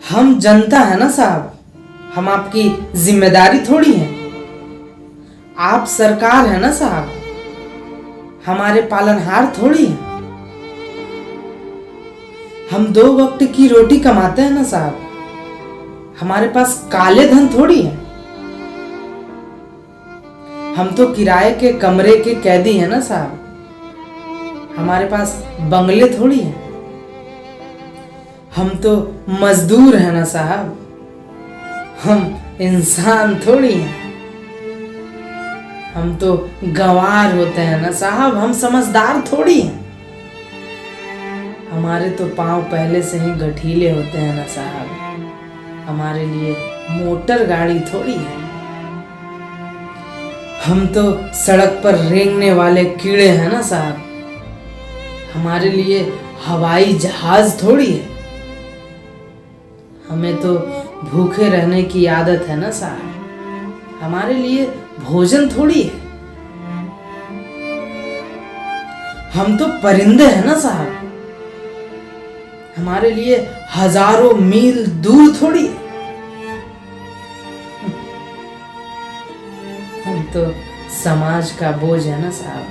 हम जनता है ना साहब, हम आपकी जिम्मेदारी थोड़ी है। आप सरकार है ना साहब, हमारे पालनहार थोड़ी है। हम 2 वक्त की रोटी कमाते हैं ना साहब, हमारे पास काले धन थोड़ी है। हम तो किराए के कमरे के कैदी है ना साहब, हमारे पास बंगले थोड़ी है। हम तो मजदूर है ना साहब, हम इंसान थोड़ी हैं। हम तो गंवार होते हैं ना साहब, हम समझदार थोड़ी हैं। हमारे तो पांव पहले से ही गठीले होते हैं ना साहब, हमारे लिए मोटर गाड़ी थोड़ी है। हम तो सड़क पर रेंगने वाले कीड़े हैं ना साहब, हमारे लिए हवाई जहाज थोड़ी है। हमें तो भूखे रहने की आदत है ना साहब, हमारे लिए भोजन थोड़ी है। हम तो परिंदे हैं ना साहब, हमारे लिए हजारों मील दूर थोड़ी है। हम तो समाज का बोझ है ना साहब,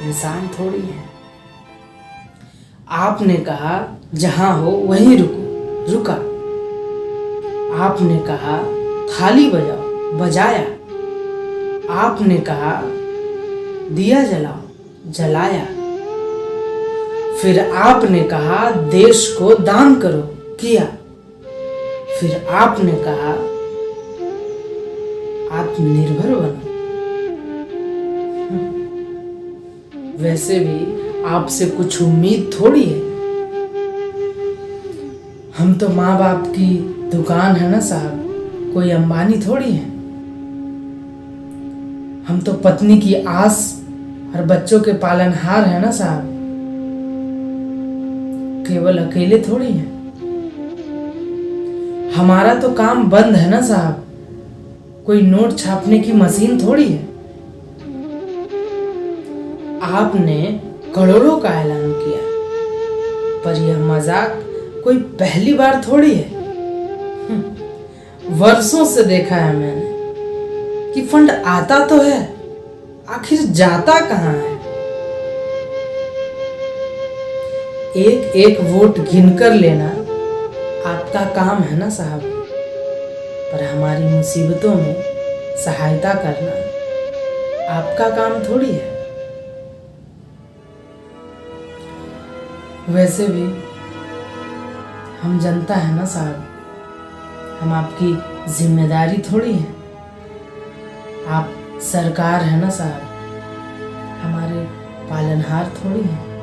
इंसान थोड़ी है। आपने कहा जहां हो वहीं रुको, रुका। आपने कहा थाली बजाओ, बजाया। आपने कहा दिया जलाओ, जलाया। फिर आपने कहा देश को दान करो, किया। फिर आपने कहा आत्मनिर्भर बनो। वैसे भी आपसे कुछ उम्मीद थोड़ी है। हम तो माँ बाप की दुकान है ना साहब, कोई अंबानी थोड़ी है। हम तो पत्नी की आस और बच्चों के पालनहार है ना साहब, केवल अकेले थोड़ी हैं। हमारा तो काम बंद है ना साहब, कोई नोट छापने की मशीन थोड़ी है। आपने करोड़ों का ऐलान किया, पर यह मजाक कोई पहली बार थोड़ी है। वर्षों से देखा है मैंने कि फंड आता तो है, आखिर जाता कहां है। एक एक वोट गिनकर लेना आपका काम है ना साहब, पर हमारी मुसीबतों में सहायता करना आपका काम थोड़ी है। वैसे भी हम जनता है ना साहब, हम आपकी जिम्मेदारी थोड़ी है। आप सरकार है ना साहब, हमारे पालनहार थोड़ी है।